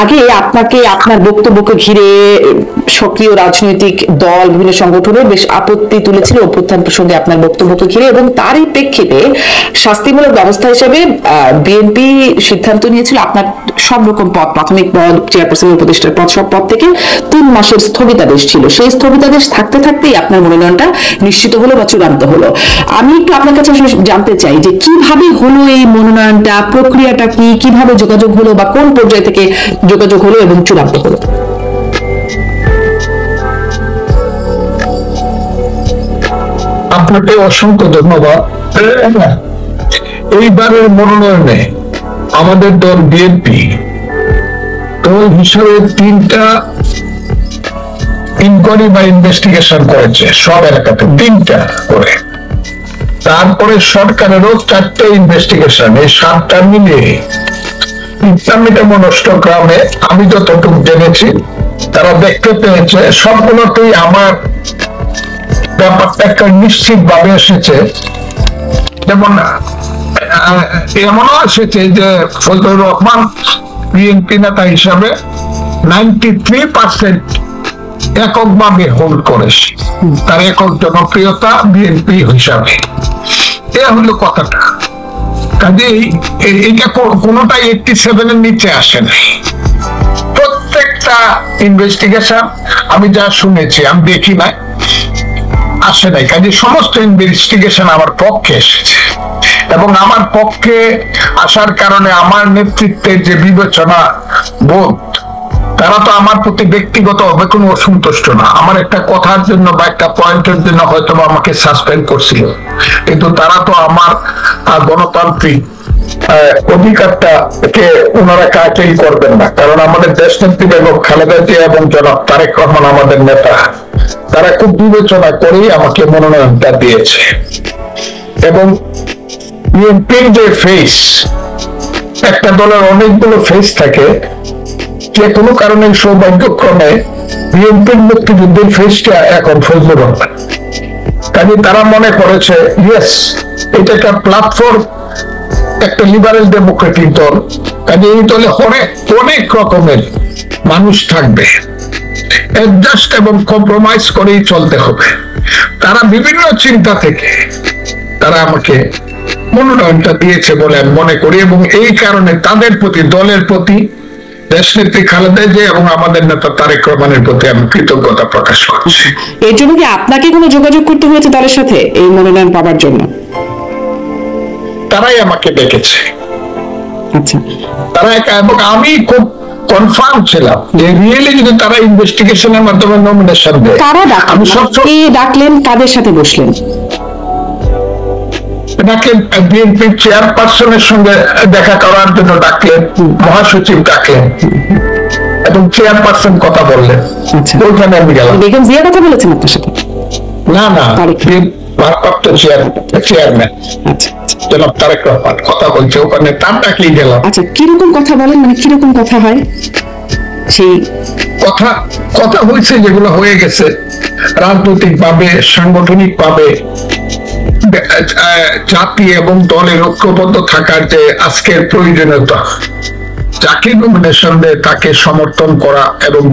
আগে আপনাকে আপনার বক্তব্যকে ঘিরে সক্রিয় রাজনৈতিক দল বিভিন্ন সংগঠনে বেশ আপত্তি তুলেছিল অভ্যুত্থান প্রসঙ্গে আপনার বক্তব্যকে ঘিরে, এবং তারই প্রেক্ষিতে শাস্তিমূলক ব্যবস্থা হিসেবে বিএনপি সিদ্ধান্ত নিয়েছিল আপনার সব রকম পদ, প্রাথমিক পদ, চেয়ারপারসন, উপদেষ্টার পদ, সব পদ থেকে 3 মাসের স্থগিতাদেশ ছিল। সেই স্থগিতাদেশ থাকতে থাকতেই আপনার মনোনয়নটা নিশ্চিত হলো বা চূড়ান্ত হলো। আমি একটু আপনার কাছে আসলে জানতে চাই যে কিভাবে হলো এই মনোনয়নটা, প্রক্রিয়াটা কি, কিভাবে যোগাযোগ হলো বা কোন পর্যায় থেকে যোগাযোগ হলো এবং চূড়ান্ত হলো? আপনাকে অসংখ্য ধন্যবাদ। এইবারের মনোনয়নে আমাদের দল বিএনপি দল হিসাবে 3টা ইনকোয়ারি বা ইনভেস্টিগেশন করেছে সব এলাকাতে, 3টা করে। তারপরে সরকারেরও 4টে ইনভেস্টিগেশন। এই 7টা মিলিয়ে মনস্ট গ্রামে আমি যতটুকু জেনেছি তারা দেখতে পেয়েছে সবগুলোতেই আমার ব্যাপারটা একটা নিশ্চিত ভাবে এসেছে। যেমন এমনও এসেছে যে ফজলুর রহমান বিএনপি নেতা হিসাবে 93% এককভাবে হোল্ড করেছে, তার একক জনপ্রিয়তা বিএনপি হিসাবে। এ হলো কথাটা। কাজেই এটা কোনোটাই 87 এর নিচে আসে না। প্রত্যেকটা ইনভেস্টিগেশন আমি যা শুনেছি, আমি দেখি নাই, আসে নাই। কাজে সমস্ত ইনভেস্টিগেশন আমার পক্ষে এসেছে, এবং আমার পক্ষে আসার কারণে আমার নেতৃত্বের যে বিবেচনা বোধ, তারা তো আমার প্রতি ব্যক্তিগত ভাবে কোনো অসন্তুষ্ট না। আমার একটা কথার জন্য বা একটা পয়েন্টের জন্য হয়তো আমাকে সাসপেন্ড করছিল, কিন্তু তারা তো আমার গণতান্ত্রিক অধিকারটাকে ওনারা কাটেই করবেন না। কারণ আমাদের দেশনেত্রী বেগম খালেদা জিয়া এবং জনাব তারেক রহমান আমাদের নেতা, তারা খুব বিবেচনা করেই আমাকে মনোনয়নটা দিয়েছে। এবং বিএনপির যে ফেস, একটা দলের অনেকগুলো ফেস থাকে, যে কোনো কারণে সৌভাগ্যক্রমে বিএনপির মুক্তিযুদ্ধের ফেসটা এখন ফজলুর রহমান। কাজে তারা মনে করেছে ইয়েস, এটা একটা প্ল্যাটফর্ম, একটা লিবারেল ডেমোক্রেটিক দল। কাজে এই দলে অনেক রকমের মানুষ থাকবে, অ্যাডজাস্ট এবং কম্প্রোমাইজ করেই চলতে হবে। তারা বিভিন্ন চিন্তা থেকে তারা আমাকে মনোনয়নটা দিয়েছে বলে আমি মনে করি, এবং এই কারণে তাদের প্রতি, দলের প্রতি, দেশনেত্রী খালেদা জিয়া এবং আমাদের নেতা তারেক রহমানের প্রতি আমি কৃতজ্ঞতা প্রকাশ করছি। এর জন্য কি আপনাকে কোনো যোগাযোগ করতে হয়েছে দলের সাথে এই মনোনয়ন পাওয়ার জন্য? তারাই আমাকে ডেকেছে। আচ্ছা, তারা এবং আমি খুব কনফার্ম ছিলাম যে রিয়েলি যদি তারা ইনভেস্টিগেশনের মাধ্যমে নমিনেশন দেয়। আমি সবসময় ডাকলেন, কাদের সাথে বসলেন? ডাকলেন বিএনপির চেয়ারপারসনের সঙ্গে দেখা করার জন্য ডাকলেন, মহাসচিব ডাকলেন, এবং চেয়ারপারসন কথা বললেন। ওইখানে আমি গেলাম। বেগম জিয়া কথা বলেছেন আপনার সাথে? না, ভারপ্রাপ্ত চেয়ারম্যান জনাব তারেক রহমান কথা বলছে, ওখানে তার ডাকলেই গেলাম। আচ্ছা, কিরকম কথা বলেন, মানে কিরকম কথা হয়? সেই কথা হয়েছে যেগুলো হয়ে গেছে রাজনৈতিক ভাবে, সাংগঠনিক ভাবে, জাতি এবং দলের ঐক্যবদ্ধ থাকার যে আজকের প্রয়োজনীয়তা, যাকে নমিনেশন দেয় তাকে সমর্থন করা এবং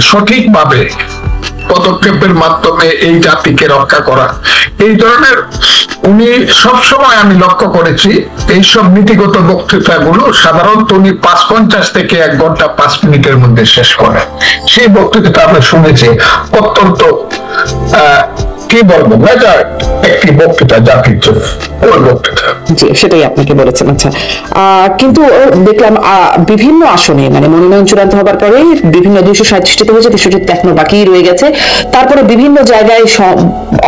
সঠিকভাবে পদক্ষেপের মাধ্যমে এই জাতিকে রক্ষা করা, এই ধরনের উনি সবসময় আমি লক্ষ্য করেছি এইসব নীতিগত বক্তৃতাগুলো সাধারণত উনি 5:50 থেকে 1 ঘন্টা 5 মিনিটের মধ্যে শেষ করে। সেই বক্তৃতাটা আমরা শুনেছি, অত্যন্ত কি বলবো, মেজার একটি বক্তৃতা জাতির জন্য, ওই বক্তৃতা। জি, সেটাই আপনাকে বলেছেন। আচ্ছা, কিন্তু দেখলাম বিভিন্ন আসনে, মানে মনোনয়ন চূড়ান্ত হবার পরে বিভিন্ন 237টি হয়েছে, 63টি এখনো বাকি রয়ে গেছে। তারপরে বিভিন্ন জায়গায়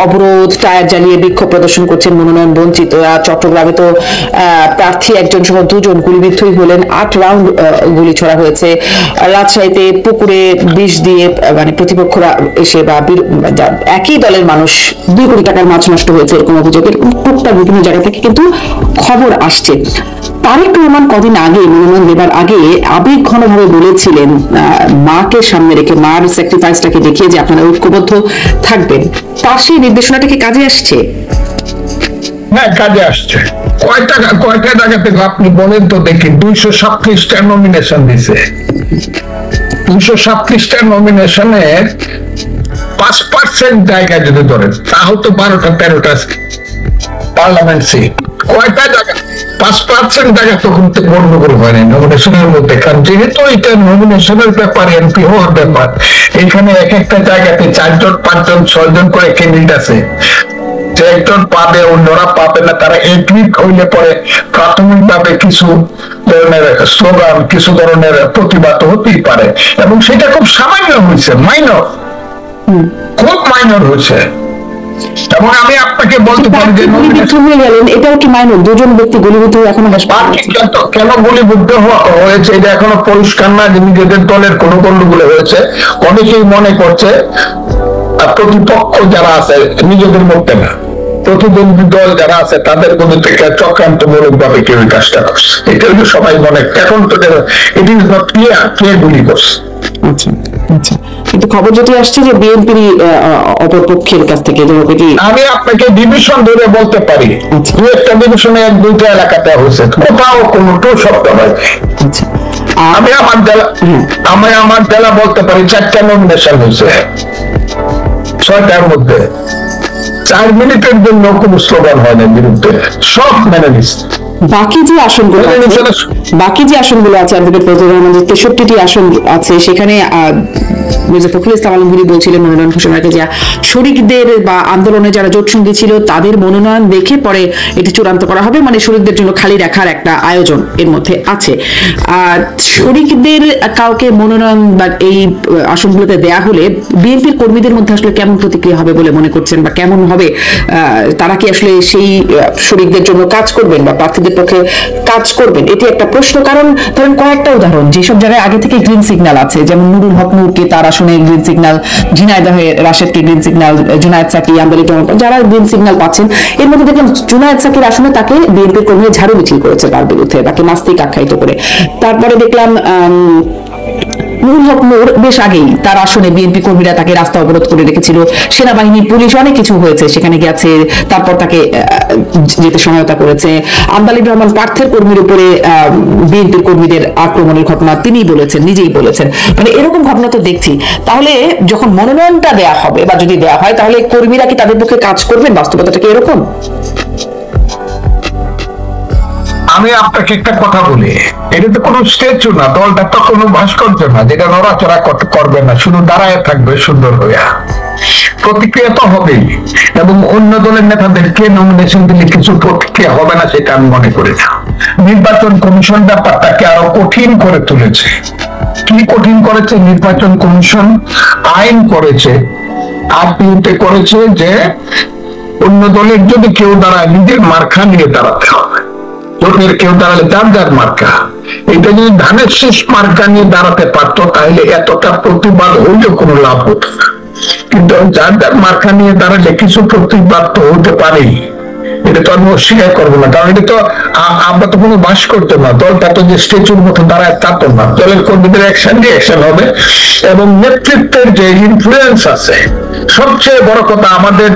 অবরোধ, টায়ার জ্বালিয়ে বিক্ষোভ প্রদর্শন করছেন মনোনয়ন বঞ্চিত। চট্টগ্রামে তো প্রার্থী একজন সহ 2 জন গুলিবিদ্ধই হলেন, 8 রাউন্ড গুলি ছোড়া হয়েছে। রাজশাহীতে পুকুরে বিষ দিয়ে মানে প্রতিপক্ষরা এসে বা একই দলের মানুষ 2 কোটি টাকার মাছ নষ্ট হয়েছে, এরকম অভিযোগের টুকটাক বিভিন্ন জায়গা থেকে কিন্তু খবর আসছে। তারেক রহমান কদিন আগে, মনোনয়ন দেবার আগে আবেগ ঘনভাবে বলেছিলেন, মাকে সামনে রেখে, মার স্যাক্রিফাইসটাকে দেখিয়ে যে আপনারা ঐক্যবদ্ধ থাকবেন, তার সেই নির্দেশনাটা কি কাজে আসছে? হ্যাঁ, কাজে আসছে। কয়টা জায়গা থেকে আপনি বলেন তো দেখি? 237টা নমিনেশন দিছে। 237টা নমিনেশনের 5% জায়গা যদি ধরেন তাহলে তো 12টা-13টা পার্লামেন্ট সিট। কয়টা জায়গা? 5% জায়গা তো কিন্তু গন্ডগোল হয় না নমিনেশনের মধ্যে, কারণ যেহেতু এটা নমিনেশনের ব্যাপার, এমপি হওয়ার ব্যাপার, এখানে এক একটা জায়গাতে 4জন 5জন 6জন করে ক্যান্ডিডেট আছে। যে একজন পাবে অন্যরা পাবে না, তারা এগ্রি হইলে পরে প্রাথমিকভাবে কিছু ধরনের স্লোগান, কিছু ধরনের প্রতিবাদ হতেই পারে, এবং সেটা খুব সামান্য হয়েছে, মাইনর, খুব মাইনর হয়েছে। এবং আমি আপনাকে বলতে পারি যে এটাও কি মাইনর? 2জন ব্যক্তি গুলিবিদ্ধ হয়ে এখনো হাসপাতালে কেন গুলিবিদ্ধ হয়েছে এটা এখনো পরিষ্কার না যে নিজেদের দলের কোনো গন্ডগোল হয়েছে। অনেকেই মনে করছে প্রতিপক্ষ যারা আছে নিজেদের মধ্যে না, প্রতিদ্বন্দ্বী দল যারা আছে তাদের মধ্যে থেকে চক্রান্তমূলক ভাবে কেউ কাজটা করছে, এটা হলো সবাই মনে। এখন তো ইট ইজ নট ক্লিয়ার কে গুলি করছে। আচ্ছা আচ্ছা, কিন্তু খবর যেটি আসছে যে বিএনপির অপরপক্ষের কাছ থেকে, আমি আপনাকে ডিভিশন ধরে বলতে পারি, দু একটা ডিভিশনে 1-2টা এলাকাতে হয়েছে, কোথাও কোনো শব্দ হয়। আচ্ছা, আমি আমার জেলা বলতে পারি 4টা নমিনেশন হয়েছে, 6টার মধ্যে 4 মিনিটের জন্য কোনো স্লোগান হয় না বিরুদ্ধে, সব মেনে নিচ্ছে। বাকি যে আসনগুলো আছে অ্যাডভোকেট ফজলুর রহমান, যে 63টি আসন আছে, সেখানে মির্জা ফখরুল ইসলাম আলমগীর বলছিলেন মনোনয়ন ঘোষণার আগে যে শরিকদের বা আন্দোলনে যারা জোটসঙ্গী ছিল তাদের মনোনয়ন দেখে পরে এটি চূড়ান্ত করা হবে, মানে শরিকদের জন্য খালি রাখার একটা আয়োজন এর মধ্যে আছে। আর শরিকদের কাউকে মনোনয়ন বা এই আসনগুলোতে দেয়া হলে বিএনপির কর্মীদের মধ্যে আসলে কেমন প্রতিক্রিয়া হবে বলে মনে করছেন, বা কেমন হবে? তারা কি আসলে সেই শরিকদের জন্য কাজ করবেন বা প্রার্থীদের পক্ষে কাজ করবেন? এটি একটা প্রশ্ন। কারণ ধরেন কয়েকটা উদাহরণ, যেসব জায়গায় আগে থেকে গ্রিন সিগন্যাল আছে, যেমন নুরুল হক নূরকে তার আসনে গ্রিন সিগন্যাল, ঝিনাইদহে রাশেদকে গ্রিন সিগন্যাল, জুনায়েদ সাকি, আন্দোলিত যারা গ্রিন সিগন্যাল পাচ্ছেন, এর মধ্যে দেখলাম জুনায়েদ সাকির আসনে তাকে বিএনপির কর্মীরা ঝাড়ু মিছিল করেছে তার বিরুদ্ধে, তাকে নাস্তিক আখ্যায়িত করে। তারপরে দেখলাম নুরুল হক নূর বেশ আগেই তার আসনে বিএনপি কর্মীরা তাকে রাস্তা অবরোধ করে রেখেছিল, সেনাবাহিনী পুলিশ অনেক কিছু হয়েছে, সেখানে গেছে, তারপর তাকে যেতে সহায়তা করেছে। আন্দালিব রহমান পার্থের কর্মীর উপরে বিএনপির কর্মীদের আক্রমণের ঘটনা তিনি বলেছেন, নিজেই বলেছেন, মানে এরকম ঘটনা তো দেখছি। তাহলে যখন মনোনয়নটা দেয়া হবে বা যদি দেয়া হয়, তাহলে কর্মীরা কি তাদের পক্ষে কাজ করবেন? বাস্তবতাটা কি এরকম? আমি আপনাকে একটা কথা বলি, এটা তো কোনো স্ট্যাচু না, দলটা তো কোনো ভাস্কর্য না যেটা নড়াচড়া করবে না, শুধু দাঁড়ায় থাকবে সুন্দর হইয়া। প্রতিক্রিয়া তো হবেই, এবং অন্য দলের নেতাদেরকে নমিনেশন দিলে কিছু প্রতিক্রিয়া হবে না সেটা আমি মনে করি না। নির্বাচন কমিশন ব্যাপারটাকে আরো কঠিন করে তুলেছে। কি কঠিন করেছে? নির্বাচন কমিশন আইন করেছে, আইনতে করেছে যে অন্য দলের যদি কেউ দাঁড়ায় নিজের মার্কা নিয়ে দাঁড়াতে হবে, জোটের কেউ দাঁড়ালে যার যার মার্কা। এটা যদি ধানের শেষ মার্কা নিয়ে দাঁড়াতে পারতো তাহলে এতটা প্রতিবাদ হইলেও কোনো লাভ হতো না, কিন্তু যার যার মার্কা নিয়ে দাঁড়ালে কিছু প্রতিবাদ তো হতে পারেই, এটা তো আমি অস্বীকার করবো না। কারণ এটা তো আমরা তো কোনো বাস করতে না, দলটা তো যে স্ট্যাচুর মতো দাঁড়ায় তা তো না, দলের কর্মীদের অ্যাকশন হবে, এবং নেতৃত্বের যে ইনফ্লুয়েন্স আছে। সবচেয়ে বড় কথা, আমাদের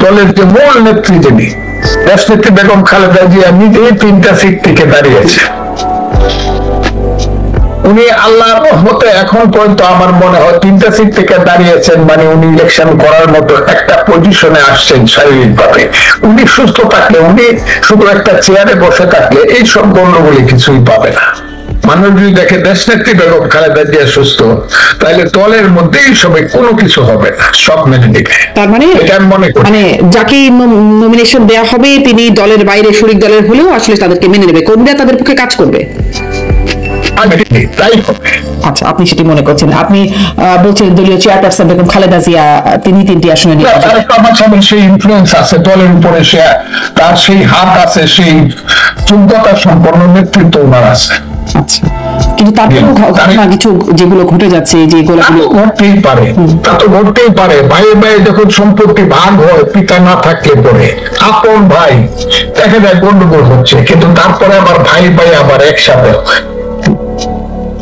দলের যে মূল নেত্রী যিনি দেশনেত্রী বেগম খালেদা জিয়া নিজেই 3টা সিট থেকে দাঁড়িয়েছে। উনি আল্লাহর রহমতে এখন পর্যন্ত আমার মনে হয় 3টা সিট থেকে দাঁড়িয়েছেন, মানে উনি ইলেকশন করার মতো একটা পজিশনে আসছেন শারীরিকভাবে। উনি সুস্থ থাকলে, উনি শুধু একটা চেয়ারে বসে থাকলে এই সব গণ্ডগোলে কিছুই পাবে না। মানুষ যদি দেখে দেশনেত্রী বেগম খালেদা জিয়া সুস্থ, তাহলে দলের মধ্যেই সবাই কোনো কিছু হবে না, সব মেনে নেবে। তার মানে এটা আমি মনে করি, মানে যাকে নমিনেশন দেয়া হবে তিনি দলের বাইরে শরিক দলের হলেও আসলে তাদেরকে মেনে নেবে, কর্মীরা তাদের পক্ষে কাজ করবে। তাই হবে। আচ্ছা, আপনি সেটি মনে করছেন। আপনি বলছেন দলীয় চেয়ারপারসন বেগম খালেদা জিয়া তিনি 3টি আসনে সেই ইনফ্লুয়েন্স আছে দলের উপরে, তার সেই হাত আছে, সেই যোগ্যতা সম্পন্ন নেতৃত্ব ওনার আছে। আচ্ছা, কিন্তু তারপরেও ঘটনা কিছু যেগুলো ঘটে যাচ্ছে, যেগুলো ঘটতেই পারে, তা তো ঘটতেই পারে। ভাই ভাই যখন সম্পত্তি ভাগ হয়, পিতা না থাকলে পরে আপন ভাই দেখা যায় গন্ডগোল হচ্ছে, কিন্তু তারপরে আবার ভাই ভাই আবার একসাথে হয়,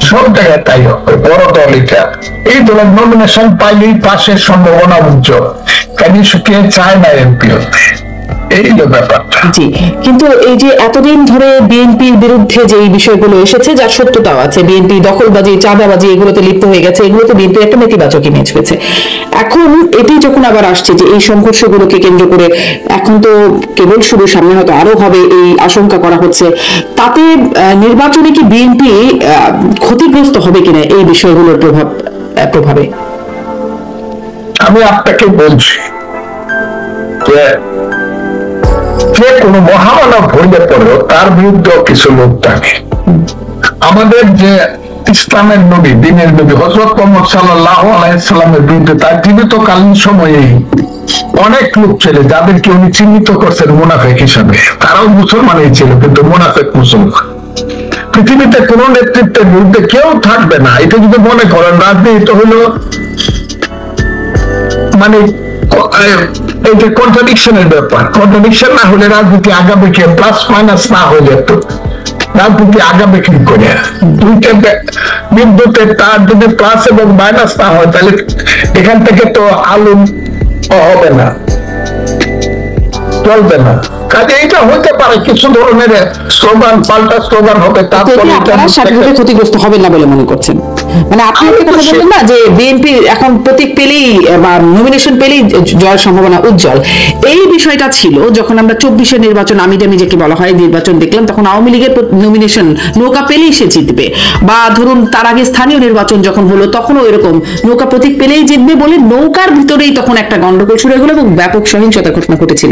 সব জায়গায় তাই হবে। বড় দল এটা, এই দলের নমিনেশন পাইলেই পাশের সম্ভাবনা উজ্জ্বল, কাজে কে চায় না এমপি হতে। এই হলো ব্যাপারটা। জি, কিন্তু এই যে এতদিন ধরে বিএনপির বিরুদ্ধে যে এই বিষয়গুলো এসেছে, যার সত্যতাও আছে, বিএনপি দখলবাজি, চাঁদাবাজি এগুলোতে লিপ্ত হয়ে গেছে, এগুলোতে বিএনপির একটা নেতিবাচক ইমেজ হয়েছে। এখন এটি যখন আবার আসছে যে এই সংঘর্ষগুলোকে কেন্দ্র করে এখন তো কেবল শুধু, সামনে হয়তো আরো হবে এই আশঙ্কা করা হচ্ছে, তাতে নির্বাচনে কি বিএনপি ক্ষতিগ্রস্ত হবে কিনা এই বিষয়গুলোর প্রভাবে? আমি আপনাকে বলছি যে কোনো মহামানব হইলে পরেও তার বিরুদ্ধেও কিছু লোক থাকে। আমাদের যে ইসলামের নবী, দিনের নবী হযরত মুহাম্মদ সাল্লাল্লাহু আলাইহি সাল্লামের বিরুদ্ধে তার জীবিতকালীন সময়েই অনেক লোক ছিল যাদেরকে উনি চিহ্নিত করছেন মুনাফিক হিসাবে। তারাও মুসলমানই ছিল, কিন্তু মুনাফিক মুসলমান। পৃথিবীতে কোন নেতৃত্বের বিরুদ্ধে কেউ থাকবে না, এটা যদি মনে করেন রাজনীতি হলো মানে এই যে কন্ট্রাডিকশনের ব্যাপার, কন্ট্রাডিকশন না হলে রাজনীতি আগাবে কে? প্লাস মাইনাস না হয়ে যেত, রাজনীতি আগাবে কি করে? দুইটা বিদ্যুতের তার যদি প্লাস এবং মাইনাস না হয় তাহলে এখান থেকে তো আলো হবে না, চলবে না। কাজে এটা হতে পারে কিছু ধরনের স্লোগান, পাল্টা স্লোগান হবে, তারপরে স্বাধীনতা ক্ষতিগ্রস্ত হবে না বলে মনে করছেন? মানে আপনি একটা কথা বললেন না যে বিএনপি এখন প্রতীক পেলেই বা নমিনেশন পেলেই জয়ের সম্ভাবনা উজ্জ্বল। এই বিষয়টা ছিল যখন আমরা 24-এর নির্বাচন, আমিডামি যাকে বলা হয়, নির্বাচন দেখলাম, তখন আওয়ামী লীগের নমিনেশন নৌকা পেলেই সে জিতবে, বা ধরুন তার আগে স্থানীয় নির্বাচন যখন হলো তখনও এরকম নৌকা প্রতীক পেলেই জিতবে বলে নৌকার ভিতরেই তখন একটা গন্ডগোল শুরু হয়ে গেল এবং ব্যাপক সহিংসতার ঘটনা ঘটেছিল।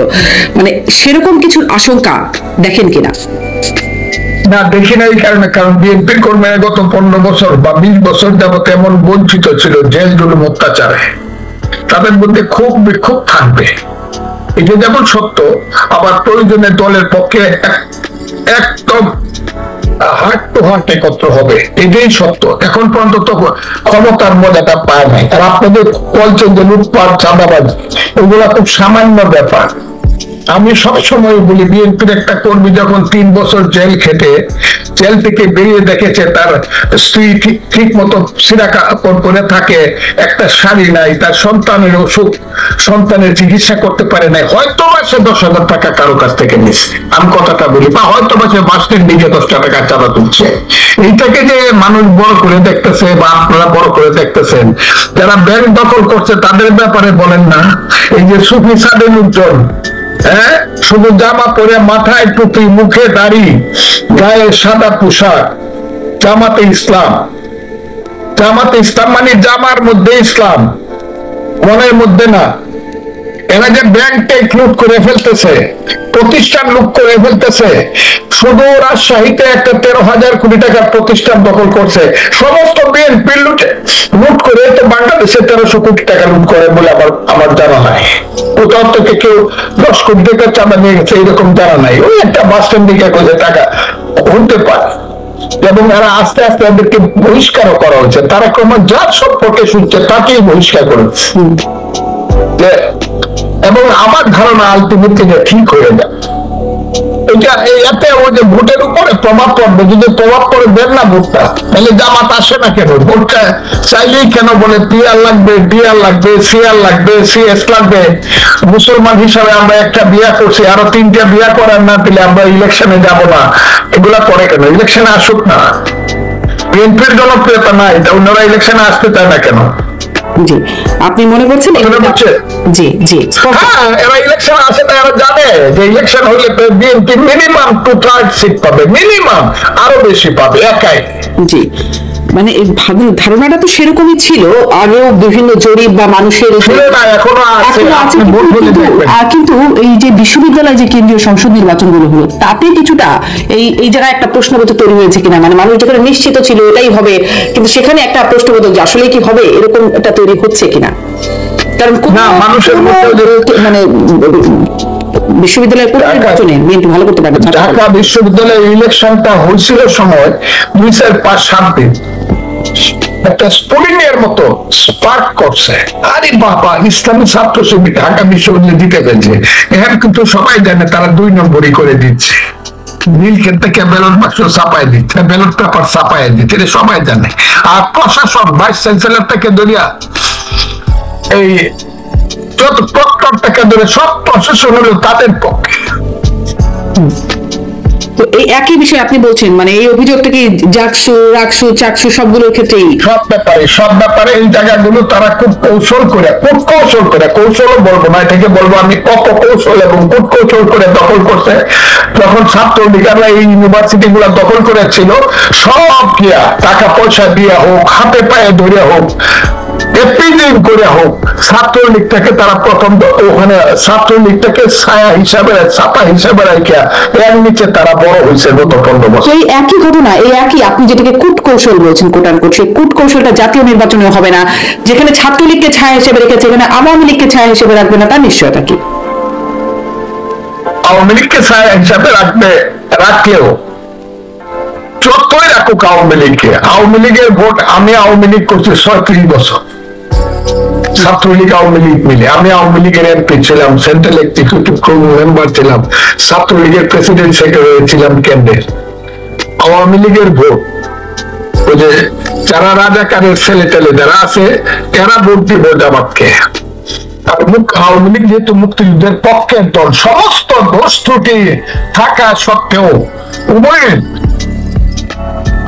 মানে সেরকম কিছুর আশঙ্কা দেখেন কিনা? না, দেখি না। এই কারণে, কারণ বিএনপির কর্মীরা গত 15 বছর বা 20 বছর যাবত এমন বঞ্চিত ছিল জেল জুলুম অত্যাচারে, তাদের মধ্যে খুব বিক্ষোভ থাকবে। এটা যেমন সত্য, আবার প্রয়োজনে দলের পক্ষে একদম হার্ট টু হার্ট একত্র হবে, এটাই সত্য। এখন পর্যন্ত তো ক্ষমতার মজাটা পায় নাই। আর আপনাদের বলছেন যে লুটপাট, চাঁদাবাজি, এগুলা খুব সামান্য ব্যাপার। আমি সবসময় বলি, বিএনপির একটা কর্মী যখন 3 বছর জেল খেটে জেল থেকে বেরিয়ে দেখেছে তার স্ত্রী ঠিক মতো সিরা কাপড় পরে থাকে, একটা শাড়ি নাই, তার সন্তানের ওষুধ, সন্তানের চিকিৎসা করতে পারে নাই, হয়তো বা সে 10,000 টাকা কারো কাছ থেকে নিচ্ছে, আমি কথাটা বলি, বা হয়তো বা সে বাসের দিকে 10 টাকা চাঁদা তুলছে। এইটাকে যে মানুষ বড় করে দেখতেছে বা আপনারা বড় করে দেখতেছেন, যারা ব্যাংক দখল করছে তাদের ব্যাপারে বলেন না। এই যে সুফি সাদেন উজ্জ্বল, হ্যাঁ, শুধু জামা পরে, মাথায় টুপি, মুখে দাড়ি, গায়ে সাদা পোশাক, জামাতে ইসলাম। জামাতে ইসলাম মানে জামার মধ্যে ইসলাম, মনের মধ্যে না। এরা যে ব্যাংক লুট করে ফেলতেছে, প্রতিষ্ঠান লুট করে ফেলতেছে, শুধু রাজশাহীতে একটা 13,000 কোটি টাকার প্রতিষ্ঠান দখল করছে, সমস্ত বিএনপি লুট করে তো বাংলাদেশে 1300 কোটি টাকা লুট করে বলে আমার জানা নাই। কোথাও থেকে কেউ 10 কোটি টাকা চাঁদা নিয়ে গেছে এরকম জানা নাই। ওই একটা বাস স্ট্যান্ড দিকে করে টাকা হতে পারে, এবং এরা আস্তে আস্তে তাদেরকে বহিষ্কারও করা হচ্ছে। তারা ক্রমশ যার সম্পর্কে শুনছে তাকেই বহিষ্কার করেছে। এবং আমার ধারণা আলটিমেটলি ঠিক হয়ে যাবে। এটা এতে ওই যে ভোটের উপরে প্রভাব পড়বে। যদি প্রভাব পড়ে দেন না ভোটটা, তাহলে জামাত আসে না কেন? ভোটটা চাইলেই কেন বলে পিআর লাগবে, ডিআর লাগবে, সিআর লাগবে, সিএস লাগবে। মুসলমান হিসাবে আমরা একটা বিয়া করছি, আরো 3টা বিয়া করার না দিলে আমরা ইলেকশনে যাব না, এগুলা করে কেন? ইলেকশনে আসুক না। বিএনপির জনপ্রিয়তা নাই, অন্যরা ইলেকশনে আসতে চায় না কেন? জি, আপনি মনে করছেন? জি জি, হ্যাঁ, এরা ইলেকশন আসে না, এরা জানে যে ইলেকশন হলে বিএনপি মিনিমাম 2/3 সিট পাবে, মিনিমাম, আরো বেশি পাবে একাই। জি, মানে ধারণাটা তো সেরকমই ছিল আগেও, বিভিন্ন জরিপ বা মানুষের এখনো আছে। কিন্তু এই যে বিশ্ববিদ্যালয় যে কেন্দ্রীয় সংসদ নির্বাচনগুলো হলো, তাতে কিছুটা এই জায়গায় একটা প্রশ্নবোধক তৈরি হয়েছে কিনা, মানে মানুষ যেখানে নিশ্চিত ছিল এটাই হবে, কিন্তু সেখানে একটা প্রশ্নবোধক যে আসলে কি হবে, এরকম একটা তৈরি হচ্ছে কিনা। কারণ মানুষের মানে বিশ্ববিদ্যালয়ের নির্বাচনে বিএনপি ভালো করতে পারবে। ঢাকা বিশ্ববিদ্যালয়ের ইলেকশনটা হয়েছিল সময় 2005-7 দিন, একটা স্ফুলিং এর মতো স্পার্ক করছে। আরে বাবা, ইসলামী ছাত্র শিবির ঢাকা বিশ্ববিদ্যালয় জিতে গেছে। এখন কিন্তু সবাই জানে তারা 2 নম্বরই করে দিচ্ছে। নীলক্ষেত থেকে ব্যালট বাক্স ছাপায় দিচ্ছে, ব্যালট পেপার ছাপায় দিচ্ছে, এটা সবাই জানে। আর প্রশাসন, ভাইস চ্যান্সেলর থেকে ধরিয়া এই যত প্রক্টর থেকে ধরে সব প্রশাসন হলো তাদের পক্ষে। তো এই একই বিষয়ে আপনি বলছেন, মানে এই অভিযোগটা কি জাকসু, রাকসু, চাকসু সবগুলোর ক্ষেত্রেই? সব ব্যাপারে এই জায়গাগুলো তারা খুব কৌশল করে, কৌশলও বলবো না, এটাকে বলবো আমি অপকৌশল এবং কূটকৌশল করে দখল করছে। যখন ছাত্রলীগরা এই ইউনিভার্সিটি গুলা দখল করেছিল, সব গিয়া টাকা পয়সা দিয়ে হোক, হাতে পায়ে ধরে হোক, করে হোক, ছাত্রলীগটাকে তারা প্রথম ওখানে ছাত্রলীগটাকে ছায়া হিসাবে, ছাপা হিসাবে রাখিয়া এর নিচে তারা বড় হয়েছে গত 15 বছর। এই একই ঘটনা, এই একই আপনি যেটাকে কূটকৌশল বলছেন, কোটানকোট, সেই কূটকৌশলটা জাতীয় নির্বাচনে হবে না। যেখানে ছাত্রলীগকে ছায়া হিসেবে রেখেছে, এখানে আওয়ামী লীগকে ছায়া হিসেবে রাখবে না, তার নিশ্চয়তা কি? আওয়ামী লীগকে ছায়া হিসাবে রাখলেও যতই রাখুক আওয়ামী লীগকে, আওয়ামী লীগের ভোট, আমি আওয়ামী লীগ করছি 36 বছর, ছাত্রলীগ আওয়ামী লীগ মিলে। আমি আওয়ামী লীগের এমপি ছিলাম, সেন্ট্রাল এক্সিকিউটিভ মেম্বার ছিলাম, ছাত্রলীগের প্রেসিডেন্ট সেক্রেটারি ছিলাম কেন্দ্রের। আওয়ামী লীগের ভোট, ওই যে যারা রাজাকারের ছেলে টেলে যারা আছে, এরা ভোট দিব জামাতকে। আর আওয়ামী লীগ যেহেতু মুক্তিযুদ্ধের পক্ষের দল, সমস্ত দোষ ত্রুটি থাকা সত্ত্বেও উভয়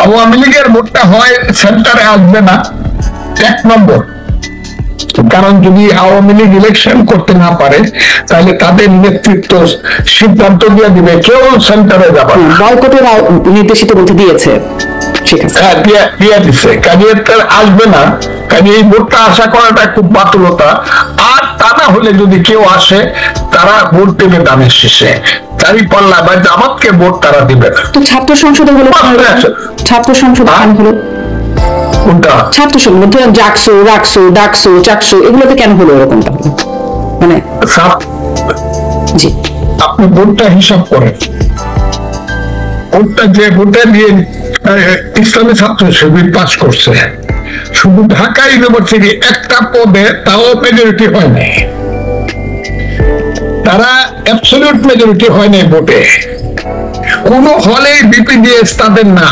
আওয়ামী লীগের ভোটটা হয় সেন্টারে আসবে না, 1 নম্বর। কারণ যদি আওয়ামী লীগ ইলেকশন করতে না পারে, তাহলে তাদের নেতৃত্ব সিদ্ধান্ত দিয়ে দিবে কেউ সেন্টারে যাবে না, বয়কটের নির্দেশিত বলতে দিয়েছে, ঠিক আছে, দিয়ে দিচ্ছে, কাজে আসবে না। কাজে এই ভোটটা আশা করাটা খুব বাতুলতা। আর তা না হলে যদি কেউ আসে, তারা ভোট দেবে দানের শেষে, চারি পাল্লা বা জামাতকে ভোট তারা দিবে না। তো ছাত্র সংসদে হলো, ছাত্র সংসদ হলো কোনটা? ছাত্র সংসদ, জাকসু, রাকসু, ডাকসু, চাকসু, এগুলোতে কেন হলো এরকমটা? মানে জি, আপনি ভোটটা হিসাব করেন, ভোটটা যে ভোটে দিয়ে ইসলামী ছাত্র শিবির পাস করছে, শুধু ঢাকা ইউনিভার্সিটি একটা পদে তাও মেজরিটি হয় নাই, তারা অ্যাবসলিউট মেজরিটি হয় নাই ভোটে। কোন হলে বিপিডিএস তাদের না।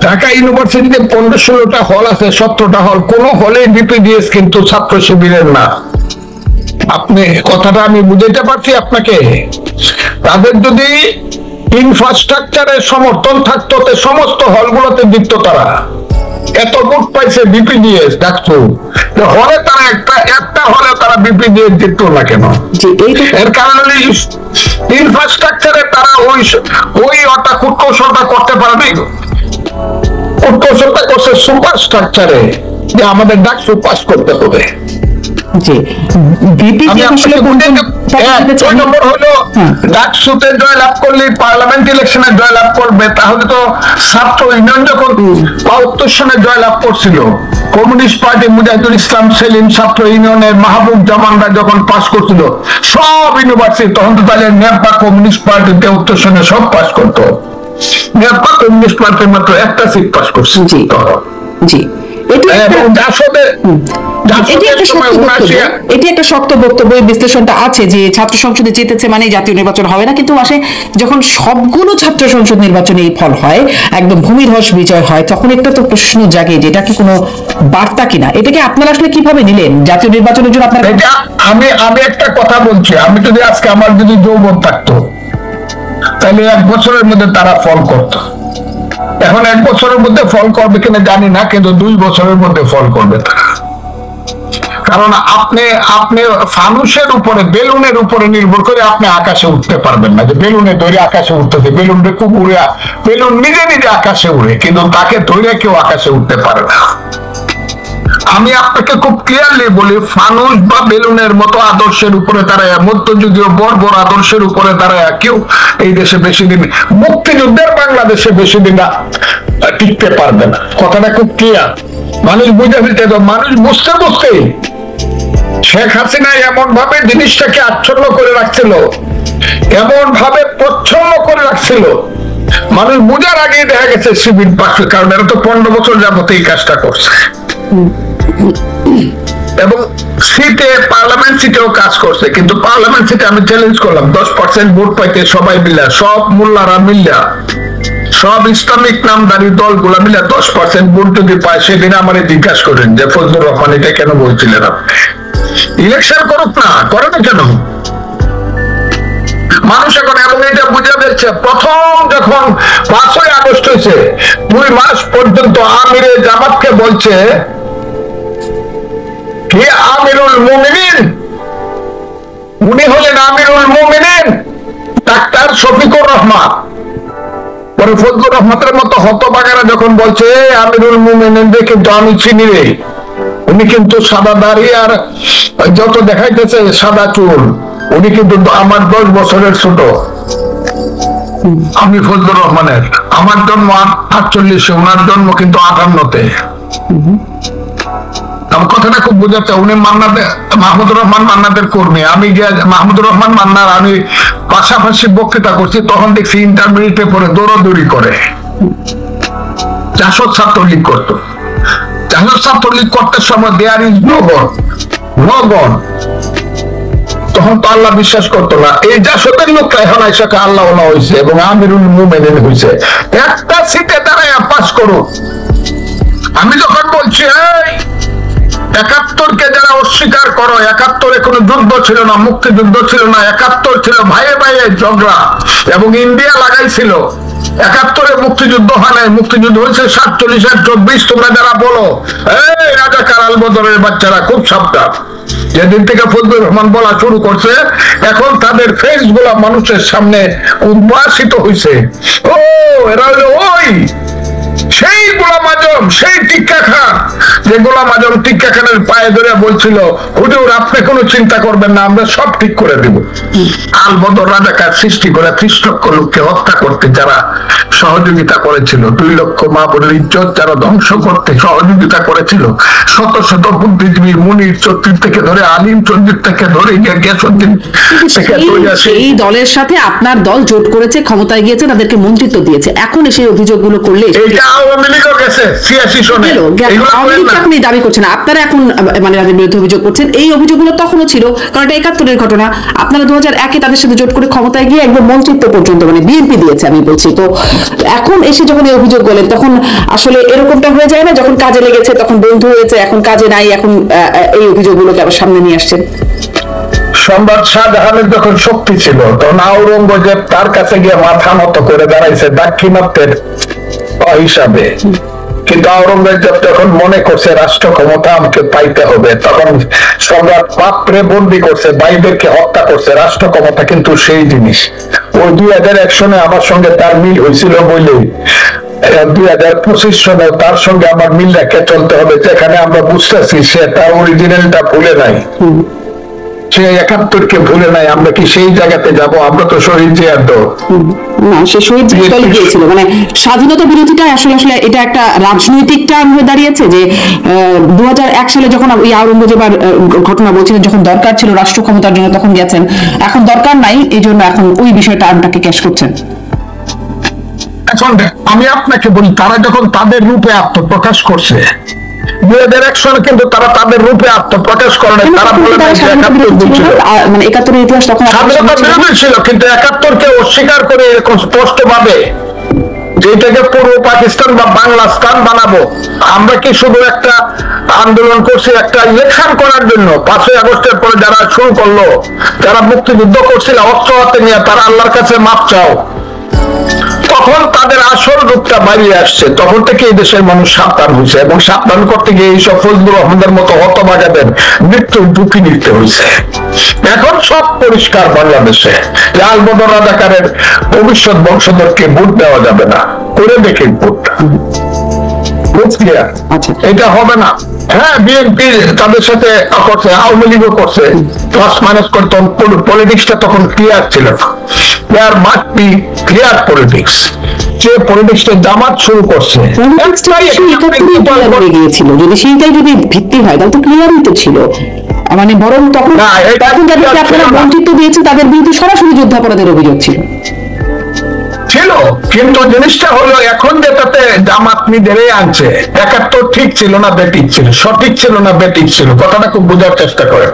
ঢাকা ইউনিভার্সিটিতে 15-16টা হল আছে, 17টা হল, কোন হলে বিপিডিএস কিন্তু ছাত্র শিবিরের না। আপনি কথাটা আমি বুঝাইতে পারছি আপনাকে? তাদের যদি ইনফ্রাস্ট্রাকচারের সমর্থন থাকতো, সমস্ত হলগুলোতে দিত তারা। এত ভোট পাইছে বিপিডিএস, ডাকছো হলে তারা একটা হলে তারা বিপিডিএস দিত না কেন? এর কারণ হলো ইনফ্রাস্ট্রাকচারে তারা ওই অর্থাৎ কূটকৌশলটা করতে পারে নাই। কূটকৌশলটা করছে সুপার স্ট্রাকচারে, যে আমাদের ডাকসু পাস করতে হবে। ডাকসুতে জয়লাভ করলে পার্লামেন্ট ইলেকশনে জয়লাভ করবে, তাহলে তো ছাত্র ইউনিয়ন যখন উত্তরসনে জয়লাভ করছিল, কমিউনিস্ট পার্টি মুজাহিদুল ইসলাম সেলিম ছাত্র ইউনিয়নের মাহবুব জামানরা যখন পাস করছিল সব ইউনিভার্সিটি, তখন তো তাহলে নেপা কমিউনিস্ট পার্টিতে উত্তরসনে সব পাস করতো। নেপা কমিউনিস্ট পার্টি মাত্র একটা সিট পাস করছে। জি, এটি একটা শক্ত বক্তব্য, বিশ্লেষণটা আছে যে ছাত্র সংসদে জিতেছে মানে জাতীয় নির্বাচন হবে না। কিন্তু আসলে যখন সবগুলো ছাত্র সংসদ নির্বাচনে এই ফল হয়, একদম ভূমিধস বিজয় হয়, তখন একটা তো প্রশ্ন জাগে যে এটা কি কোনো বার্তা কিনা। এটাকে আপনারা আসলে কিভাবে নিলেন জাতীয় নির্বাচনের জন্য? আপনার আমি একটা কথা বলছি, আমি যদি আজকে আমার যদি যৌবন থাকতো, তাহলে 1 বছরের মধ্যে তারা ফল করতো। এখন 1 বছরের মধ্যে ফল করবে কিনা জানি না, কিন্তু 2 বছরের মধ্যে ফল করবে তারা। কারণ আপনি ফানুসের উপরে, বেলুনের উপরে নির্ভর করে আপনি আকাশে উঠতে পারবেন না। যে বেলুনে ধরে আকাশে উঠতেছে, বেলুনটা খুব উড়ে, বেলুন নিজে নিজে আকাশে উড়ে, কিন্তু তাকে ধরে কেউ আকাশে উঠতে পারে না। আমি আপনাকে খুব ক্লিয়ারলি বলি, ফানুস বা বেলুনের মতো আদর্শের উপরে দাঁড়ায়, মধ্যযুগীয় বর্বর আদর্শের উপরে দাঁড়ায় কেউ এই দেশে বেশি দিন, মুক্তিযুদ্ধের বাংলাদেশে বেশি দিন টিকতে পারবে না। কথাটা খুব ক্লিয়ার, মানুষ বুঝে ফেলতে, মানুষ বুঝতে বুঝতে শেখ হাসিনা এমন ভাবে জিনিসটাকে আচ্ছন্ন করে রাখছিল, এমন ভাবে প্রচ্ছন্ন করে রাখছিল, মানুষ বুঝার আগেই দেখা গেছে শিবির পাচ্ছে। কারণ এরা তো 15 বছর যাবত এই কাজটা করছে, এবং সিটে, পার্লামেন্ট সিটেও কাজ করছে। কিন্তু পার্লামেন্ট সিটে আমি চ্যালেঞ্জ করলাম, 10% ভোট পাইতে সবাই মিলা, সব মোল্লারা মিল্লা, সব ইসলামিক নামধারী দলগুলা মিলে 10% ভোট যদি পায়, সেদিন আমার জিজ্ঞাসা করেন যে ফজলুর রহমান এটা কেন বলছিলেন আপনি? ইলেকশন করুক না, করে না কেন? মানুষ এখন এবং এটা বুঝে যাচ্ছে, প্রথম যখন 5ই আগস্ট হয়েছে 2 মাস পর্যন্ত আমিরে জামাতকে বলছে কি আমিরুল মুমিনিন, উনি হলেন আমিরুল মুমিনিন ডাক্তার শফিকুর রহমান। পরে ফজলুর রহমানের মতো হতবাগারা যখন বলছে আমিরুল মুমিনিন কিন্তু আমি চিনি রে, উনি কিন্তু সাদা দাড়ি আর যত দেখাইতেছে সাদা চুল, উনি কিন্তু আমার 10 বছরের ছোট। আমি ফজলুর রহমানের, আমার জন্ম 48-এ, ওনার জন্ম কিন্তু 58-তে। কথাটা খুব বোঝাচ্ছে, উনি মাহমুদুর রহমান মান্নাদের কর্মী। আমি মাহমুদুর রহমান মান্নার আমি পাশাপাশি বক্তৃতা করছি, তখন দেখছি ইন্টারমিডিয়েটে পরে দৌড়াদৌড়ি করে। জাসদ ছাত্রলীগ করতো, জাসদ ছাত্রলীগ করতে সময় দেয়ার ইজ নো গড, তখন তো আল্লাহ বিশ্বাস করতো না। এই জাসদের লোকটা এখন আইসাকে আল্লাহ হয়েছে এবং আমিরুল মুমিনিন হয়েছে। একটা সিটে দাঁড়ায় পাস করুক। আমি যখন বলছি 71-কে যারা অস্বীকার করো, 71-এ কোনো যুদ্ধ ছিল না, মুক্তিযুদ্ধ ছিল না, 71 ছিল ভাইয়ে ভাইয়ে ঝগড়া এবং ইন্ডিয়া লাগাইছিল। 71-এ মুক্তিযুদ্ধ হয় নাই, মুক্তিযুদ্ধ হয়েছে 47 আর 24। তোমরা যারা বলো এই রাজাকার আলবদরের বাচ্চারা, খুব সাবধান। যেদিন থেকে ফজলুর রহমান বলা শুরু করছে, এখন তাদের ফেস গুলা মানুষের সামনে উদ্ভাসিত হয়েছে। ও এরা হলো ওই সেই গোলাম আজম, সেই টিক্কা খান, যে গোলাম আজম টিক্কা খানের পায়ে ধরে বলছিল হুজুর আপনি কোনো চিন্তা করবেন না, আমরা সব ঠিক করে দেব। আলবদর রাজাকার সৃষ্টি করে 30 লক্ষ লোককে হত্যা করতে যারা সহযোগিতা করেছিল, 2 লক্ষ মা বোনের ইজ্জত যারা ধ্বংস করতে সহযোগিতা করেছিল, শত শত বুদ্ধিজীবী মুনির চৌধুরী থেকে ধরে আলিম চৌধুরী থেকে ধরে গিয়াসউদ্দিন থেকে এই দলের সাথে আপনার দল জোট করেছে, ক্ষমতায় গিয়েছে, তাদেরকে মন্ত্রিত্ব দিয়েছে। এখন সেই অভিযোগগুলো করলে আপনি দাবি করছেন, আপনারা এখন মানে তাদের বিরুদ্ধে অভিযোগ করছেন। এই অভিযোগগুলো তখনও ছিল, কারণ এটা 71-এর ঘটনা। আপনারা 2001-এ তাদের সাথে জোট করে ক্ষমতায় গিয়ে একদম মন্ত্রিত্ব পর্যন্ত মানে বিএনপি দিয়েছে আমি বলছি। তো এখন এসে যখন এই অভিযোগ বলেন, তখন আসলে এরকমটা হয়ে যায় না, যখন কাজে লেগেছে তখন বন্ধু হয়েছে, এখন কাজে নাই, এখন এই অভিযোগগুলোকে আবার সামনে নিয়ে আসছেন। সম্রাট শাহজাহানের যখন শক্তি ছিল, তখন আওরঙ্গজেব তার কাছে গিয়ে মাথা নত করে দাঁড়াইছে দাক্ষিণাত্যের হিসাবে। কিন্তু আওরঙ্গজেব যখন মনে করছে রাষ্ট্র ক্ষমতা আমাকে পাইতে হবে, তখন সম্রাট পাত্রে বন্দি করছে, ভাইদেরকে হত্যা করছে। রাষ্ট্র ক্ষমতা কিন্তু সেই জিনিস। ওই 2001 সনে আমার সঙ্গে তার মিল হয়েছিল বলে 2025 সনে তার সঙ্গে আমার মিল রেখে চলতে হবে, যেখানে আমরা বুঝতেছি সে তার অরিজিনালটা ভুলে নাই, সে 71-কে ভুলে নাই। আমরা কি সেই জায়গাতে যাব? আমরা তো শহীদ জিয়ার দল না, সে শহীদ জিয়ার গিয়েছিল। মানে স্বাধীনতা বিরোধীটা আসলে এটা একটা রাজনৈতিক টার্ম হয়ে দাঁড়িয়েছে। যে 2001 সালে যখন ওই আওরঙ্গজেবের ঘটনা বলছিলেন, যখন দরকার ছিল রাষ্ট্র ক্ষমতার জন্য তখন গেছেন, এখন দরকার নাই, এই জন্য এখন ওই বিষয়টা টার্মটাকে ক্যাশ করছেন। এখন আমি আপনাকে বলি, তারা যখন তাদের রূপে আত্মপ্রকাশ করছে 2001 সালে, কিন্তু তারা তাদের রূপে আত্মপ্রকাশ করে নাই। তারা বলে মানে 71-এর ইতিহাস তখন স্বাধীনতা বিরোধী ছিল, কিন্তু 71-কে অস্বীকার করে এরকম স্পষ্ট ভাবে যেটাকে পূর্ব পাকিস্তান বা বাংলাস্তান বানাবো। আমরা কি শুধু একটা আন্দোলন করছি একটা ইলেকশন করার জন্য? 5ই আগস্টের পরে যারা শুরু করলো, যারা মুক্তিযুদ্ধ করছিল অস্ত্র হাতে নিয়ে, তারা আল্লাহর কাছে মাপ চাও। তখন তাদের আসল রূপটা বাইরে আসছে, তখন থেকে এই দেশের মানুষ সাবধান হয়েছে এবং সাবধান করতে গিয়ে এইসব ফজলুর রহমানের মতো হতভাগাদের মৃত্যুর ঝুঁকি নিতে হয়েছে। এখন সব পরিষ্কার বাংলাদেশে, আলবদর রাজাকারের ভবিষ্যৎ বংশধরকে ভোট দেওয়া যাবে না। করে দেখে ভোটটা এটা হবে না। হ্যাঁ, বিএনপি তাদের সাথে করছে, আওয়ামী লীগও করছে, প্লাস মাইনাস করতে। পলিটিক্সটা তখন ক্লিয়ার ছিল না। There must be clear politics. যে পলিটিক্সটা জামাত শুরু করছে, যদি সেইটাই যদি ভিত্তি হয় তাহলে তো ক্লিয়ারই তো ছিল। মানে বরং তখন যাদেরকে আপনারা বঞ্চিত দিয়েছেন তাদের বিরুদ্ধে সরাসরি যুদ্ধাপরাধের অভিযোগ ছিল। কিন্তু জিনিসটা হলো এখন যেটাতে জামাত নিজেরাই আনছে, 71 ঠিক ছিল না বেঠিক ছিল, সঠিক ছিল না বেঠিক ছিল, কথাটা খুব বোঝার চেষ্টা করে।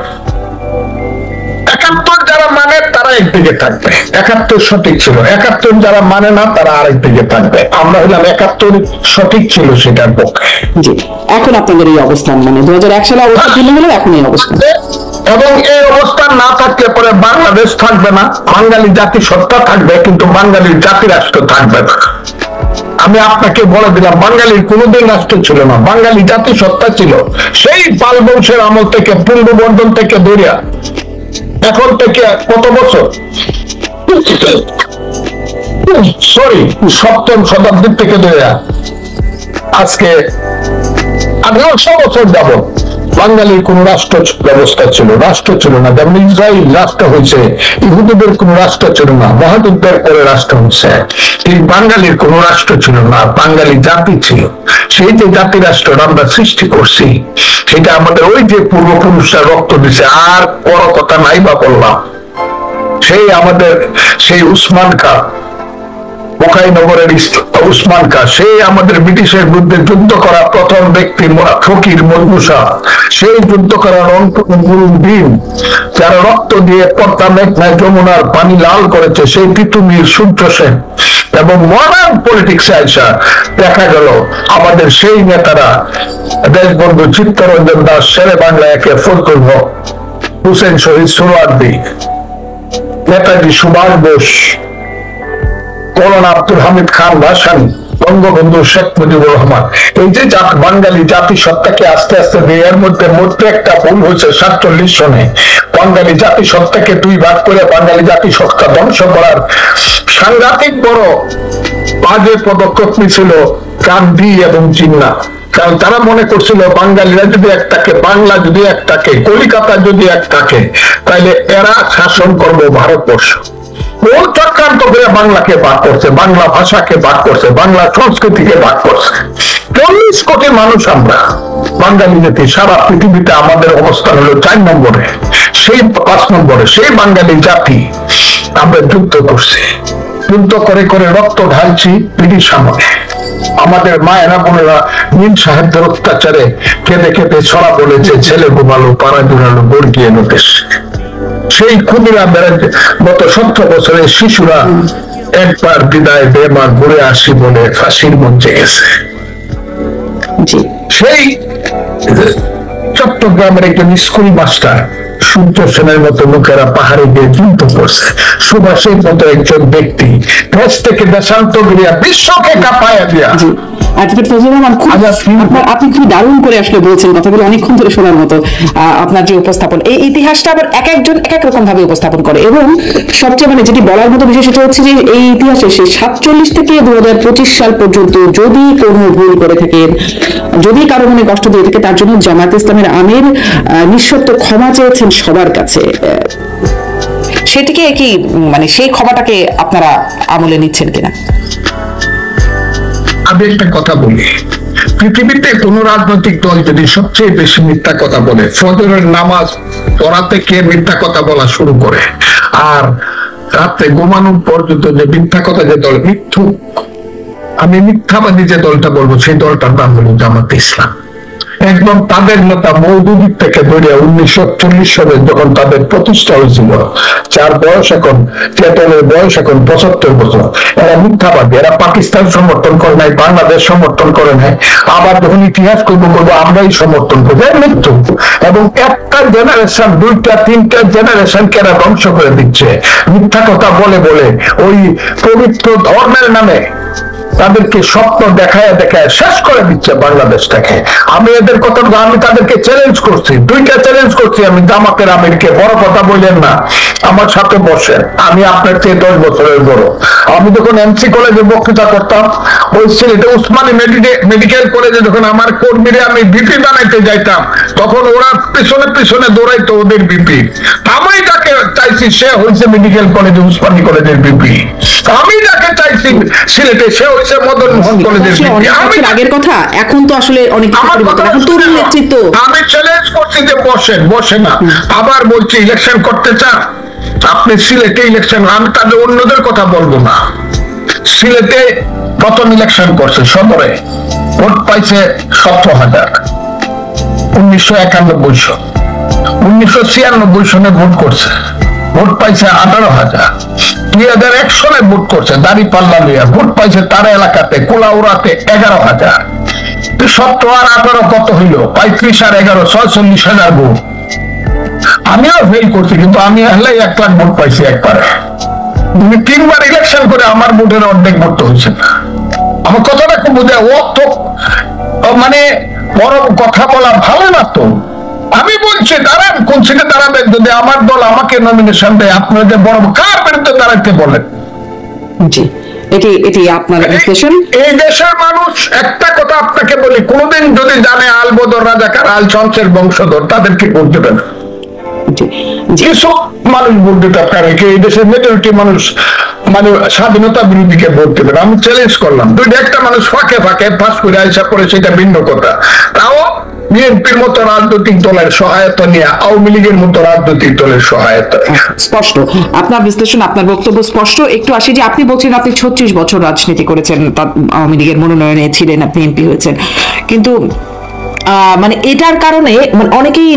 71 যারা মানে তারা একদিকে থাকবে, 71 সঠিক ছিল, 71 যারা মানে না তারা আরেক দিকে থাকবে। আমরা হলাম 71 সঠিক ছিল সেটার পক্ষে। জি, এখন আপনাদের এই অবস্থান, মানে 2001 সালে অবস্থান ভিন্ন হলেও এখন এই অবস্থান। এবং এই অবস্থান না থাকলে পরে বাংলাদেশ থাকবে না, বাঙালি জাতিসত্তা থাকবে, কিন্তু বাঙালির জাতি রাষ্ট্র থাকবে না। আমি আপনাকে বলে দিলাম, বাঙালির কোনোদিন রাষ্ট্র ছিল না, বাঙালি জাতিসত্তা ছিল সেই পাল বংশের আমল থেকে, পূর্ববর্ধন থেকে ধরিয়া এখন থেকে কত বছর, সরি 7ম শতাব্দীর থেকে ধরিয়া আজকে 1800 বছর যাবত বাঙালির কোন রাষ্ট্র ব্যবস্থা ছিল, রাষ্ট্র ছিল না। যেমন ইসরায়েল রাষ্ট্র হয়েছে, ইহুদিদের কোন রাষ্ট্র ছিল না, বাহাদুরদের পরে রাষ্ট্র হয়েছে। এই বাঙালির কোন রাষ্ট্র ছিল না, বাঙালি জাতি ছিল। সেই যে জাতি রাষ্ট্র আমরা সৃষ্টি করছি, সেটা আমাদের ওই যে পূর্বপুরুষরা রক্ত দিছে, আর বড় কথা নাই বা বললাম। সেই আমাদের সেই উসমান খাঁ, বোকাইনগরের উসমান খাঁ, সেই আমাদের ব্রিটিশের বিরুদ্ধে যুদ্ধ করা প্রথম ব্যক্তি ফকির মজবুসা, সেই যুদ্ধ করার দিন যারা রক্ত দিয়ে পদ্মা মেঘনায় যমুনার পানি লাল করেছে, সেই তিতুমির সূর্য সেন। এবং মডার্ন পলিটিক্সে আইসা দেখা গেল আমাদের সেই নেতারা, দেশবন্ধু চিত্তরঞ্জন দাস, শেরে বাংলা একে ফজলুল হক, হুসেন শহীদ সোহরাওয়ার্দী, নেতাজি সুভাষ বোস, মৌলানা আব্দুল হামিদ খান ভাসানী, বঙ্গবন্ধু শেখ মুজিবুর রহমান, এই যে বাঙালি জাতিসত্তাকে আস্তে আস্তে এর মধ্যে একটা ভুল হয়েছে। 47 সনে বাঙালি জাতিসত্তাকে 2 ভাগ করে বাঙালি জাতিসত্তা ধ্বংস করার সাংঘাতিক বড় বাজে পদক্ষেপ নিয়েছিল গান্ধী এবং জিন্নাহ। কারণ তারা মনে করছিল বাঙালিরা যদি এক থাকে, বাংলা যদি এক থাকে, কলিকাতা যদি এক থাকে, তাহলে এরা শাসন করবে ভারতবর্ষ। কোন চক্রান্ত করে বাংলাকে ভাগ করছে, বাংলা ভাষাকে ভাগ করছে, বাংলা সংস্কৃতিকে ভাগ করছে। 40 কোটি মানুষ আমরা বাঙালি জাতি, সারা পৃথিবীতে আমাদের অবস্থান হলো 4 নম্বরে, সেই 5 নম্বরে। সেই বাঙালি জাতি আমরা যুদ্ধ করছি, যুদ্ধ করে করে রক্ত ঢালছি ব্রিটিশ আমলে। আমাদের মায়েরা বোনেরা নীল সাহেবদের অত্যাচারে কেঁদে কেঁদে ছড়া বলেছে, ছেলে ঘুমালো, পাড়া জুড়ালো, বর্গিয়ে নোটিস। সেই ক্ষুদিরা গত 17 বছরের শিশুরা একবার বিদায় বেমার ঘুরে আসি বলে ফাঁসির মঞ্চে গেছে। সেই চট্টগ্রামের একজন স্কুল মাস্টার সূর্য সেনের মতো লোকেরা পাহাড়ে গিয়ে যুদ্ধ করছে। সুভাষের মতো একজন ব্যক্তি দেশ থেকে দেশান্তরিয়া বিশ্বকে কাঁপায়া দিয়া। আপনি খুব দারুণ করে আসলে বলছেন, কথাগুলো অনেকক্ষণ ধরে শোনার মতো। আপনার যে উপস্থাপন, এই ইতিহাসটা আবার এক একজন এক এক রকম ভাবে উপস্থাপন করে, এবং সবচেয়ে মানে যেটি বলার মতো বিষয় সেটা হচ্ছে যে এই ইতিহাসে সেই 47 থেকে 2025 সাল পর্যন্ত যদি কোনো ভুল করে থাকেন, যদি কারো মনে কষ্ট দিয়ে থাকে, তার জন্য জামায়াত ইসলামের আমির নিঃশর্ত ক্ষমা চেয়েছেন সবার কাছে। সেটিকে কি মানে সেই ক্ষমাটাকে আপনারা আমলে নিচ্ছেন কিনা? আমি একটা কথা বলি, পৃথিবীতে কোন রাজনৈতিক দল যদি সবচেয়ে বেশি মিথ্যা কথা বলে, ফজরের নামাজ পড়া থেকে মিথ্যা কথা বলা শুরু করে, আর রাতে ঘুমানোর পর্যন্ত যে মিথ্যা কথা, যে দল মিথ্যুক, আমি মিথ্যাবাদী যে দলটা বলবো, সেই দলটার নাম হলো জামাত ইসলাম। একদম তাদের নেতা মওদুদী থেকে ধরে 1940 সালে যখন তাদের প্রতিষ্ঠা হয়েছিল, যার বয়স এখন, চেতনের বয়স এখন 75 বছর, এরা মিথ্যাবাদী। এরা পাকিস্তান সমর্থন করে নাই, বাংলাদেশ সমর্থন করে নাই, আবার যখন ইতিহাস করবো আমরাই সমর্থন করবো, মৃত্যু। এবং একটা জেনারেশন, 2টা 3টা জেনারেশনকে এরা ধ্বংস করে দিচ্ছে মিথ্যা কথা বলে বলে। ওই পবিত্র ধর্মের নামে তাদেরকে স্বপ্ন দেখায় দেখায় শেষ করে দিচ্ছে বাংলাদেশটাকে। আমি এদের কথা, আমি তাদেরকে চ্যালেঞ্জ করছি, 2টা চ্যালেঞ্জ করছি আমি জামাতের আমিরকে, বড় কথা বললেন না, আমার সাথে বসেন, আমি আপনার চেয়ে 10 বছরের বড়। আমি যখন এমসি কলেজে বক্তৃতা করতাম, ওই সিলেটে উসমানী মেডিকেল কলেজে যখন আমার কর্মীরা আমি বিপি বানাইতে যাইতাম, তখন ওরা পিছনে পিছনে দৌড়াইতো ওদের বিপি। আমি যাকে চাইছি সে হয়েছে মেডিকেল কলেজে, উসমানী কলেজের বিপি। আমি যাকে চাইছি সিলেটে, সে হয়েছে মদন মোহন কলেজের বিপি। আগের কথা, এখন তো আসলে অনেক নেতৃত্ব। আমি চ্যালেঞ্জ করছি যে বসে না। আবার বলছি, ইলেকশন করতে চান আপনি সিলেটে ইলেকশন, আমি তাদের অন্যদের কথা বলবো না। সিলেটে প্রথম ইলেকশন করছে 17-এ, ভোট পাইছে 17,000। 1991 সন, 1996 সনে ভোট করছে, ভোট পাইছে 18,000। 2001 সালে ভোট করছে দাঁড়িপাল্লা লইয়া, ভোট পাইছে তার এলাকাতে কোলাউড়াতে 11,000। 17 আর 18 কত হইল? 35 আর 11 46,000 ভোট। আমিও ফেল করছি, কিন্তু আমি হলে 1 লাখ ভোট পাইছি একবার। 3বার ইলেকশন করে আমার ভোটের অর্ধেক ভোট হয়েছে না। আমার কথাটা খুব বুঝে, ও তো মানে বড় কথা বলা ভালো না তো। আমি বলছি দাঁড়ান, কোন সিটে দাঁড়াবেন? যদি আমার দল আমাকে নমিনেশন দেয়, আপনারা যে বড় কার বিরুদ্ধে দাঁড়াইতে বলেন? জি, এটি আপনার বিশ্লেষণ। এই দেশের মানুষ, একটা কথা আপনাকে বলি, কোনদিন যদি জানে আলবদর রাজাকার আল শমসের বংশধর, তাদেরকে ভোট দেবে না। কিছু মানুষ ভোট দিতে পারে, এই দেশের মেজরিটি মানুষ মানে স্বাধীনতা বিরোধীকে ভোট দেবে না। আমি চ্যালেঞ্জ করলাম, একটা মানুষ ফাঁকে ফাঁকে পাস করে আইসা করে, সেটা ভিন্ন কথা। তাও বিএনপির মতো রাজনৈতিক দলের সহায়তা নিয়ে, আওয়ামী লীগের মতো রাজনৈতিক দলের সহায়তা। স্পষ্ট আপনার বিশ্লেষণ, আপনার বক্তব্য স্পষ্ট। একটু আসি যে আপনি বলছেন আপনি 36 বছর রাজনীতি করেছেন, আওয়ামী লীগের মনোনয়নে ছিলেন, আপনি এমপি হয়েছেন, কিন্তু মানে এটার কারণে মানে অনেকেই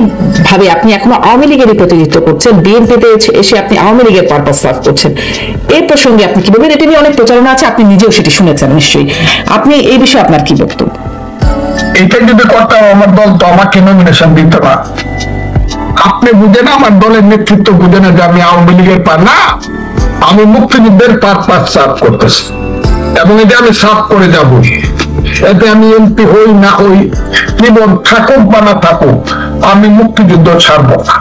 ভাবে আপনি এখনো আওয়ামী লীগেরই প্রতিনিধিত্ব করছেন, বিএনপিতে এসে আপনি আওয়ামী লীগের পারপাস সার্ভ করছেন। এই প্রসঙ্গে আপনি কি বলবেন? এটা নিয়ে অনেক প্রচারণা আছে, আপনি নিজেও সেটি শুনেছেন নিশ্চয়ই। আপনি এই বিষয়ে আপনার কি বক্তব্য? এটা যদি করতাম, আমার দল তো আমাকে নমিনেশন দিত না। আপনি বুঝেন, আমার দলের নেতৃত্ব বুঝে না যে আমি আওয়ামী লীগের না, আমি মুক্তিযুদ্ধের পারপাস সার্ভ করতেছি, এবং এটা আমি সার্ভ করে যাব। এতে আমি এমপি হই না হই, জীবন থাকুক বা না থাকুক, আমি মুক্তিযুদ্ধ ছাড়ব না।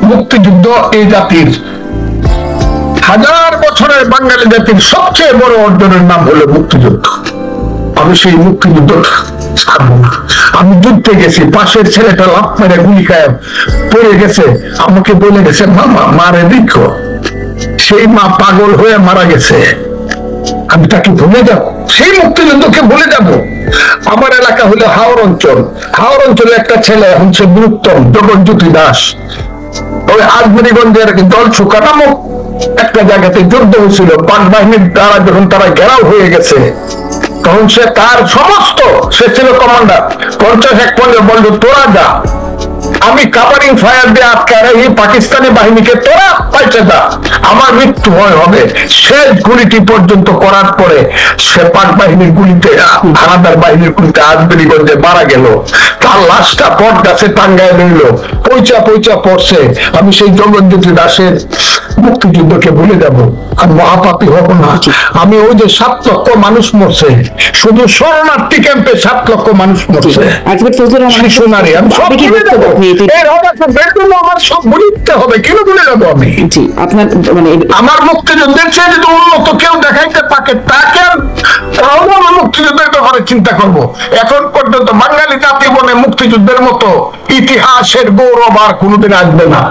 মুক্তিযুদ্ধ এই জাতির, হাজার বছরের বাঙালি জাতির সবচেয়ে বড় অর্জনের নাম হলো মুক্তিযুদ্ধ। আমি সেই মুক্তিযুদ্ধ ছাড়বো না। আমি যুদ্ধে গেছি, পাশের ছেলেটা লাফ মেরে গুলি খায় পড়ে গেছে, আমাকে বলে গেছে মামা মারে দেখো, সেই মা পাগল হয়ে মারা গেছে, আমি তাকে ভুলে যাব? সেই মুক্তিযুদ্ধকে ভুলে যাব? আমার এলাকা হলো হাওড় অঞ্চল। হাওড় অঞ্চলে একটা ছেলে হচ্ছে বীরুত্তম জগৎজ্যোতি দাস, ওই আজমেরিগঞ্জের দলছুকা নামক একটা জায়গাতে যুদ্ধ হয়েছিল। পাক বাহিনীর দ্বারা যখন তারা ঘেরাও হয়ে গেছে, তখন সে তার সমস্ত, সে ছিল কমান্ডার, 50-1 বলল তোরা যা, আমি কাভারিং ফায়ার দিয়ে আটকে এই পাকিস্তানি বাহিনীকে তোরা পাইছে যা, আমার মৃত্যু হবে। শেষ গুলিটি পর্যন্ত করার পরে সে পাক বাহিনীর গুলিতে, হানাদার বাহিনীর গুলিতে আজমেরিগঞ্জে মারা গেল। তার লাশটা পট গাছে টাঙ্গায় রইল, পয়চা পয়চা পড়ছে। আমি সেই জগৎজ্যোতি দাসের মুক্তিযুদ্ধকে ভুলে যাব? আমি মহাপাপী হব না? আমি ওই যে 7 লক্ষ মানুষ মরছে, শুধু শরণার্থী ক্যাম্পে 7 লক্ষ মানুষ মরছে, শিশু নারী, আমি সব ভুলে যাব। আমার সব ভুলিতে হবে, কেন ভুলে যাবো আমি? আমার মুক্তিযুদ্ধের চেয়ে যদি উন্নত কেউ দেখাইতে পারে, তাকে তাহলে আমি মুক্তিযুদ্ধের ব্যাপারে চিন্তা করব। এখন পর্যন্ত বাঙালি জাতি বনে মুক্তিযুদ্ধের মতো ইতিহাসের গৌরব আর কোনোদিন আসবে না।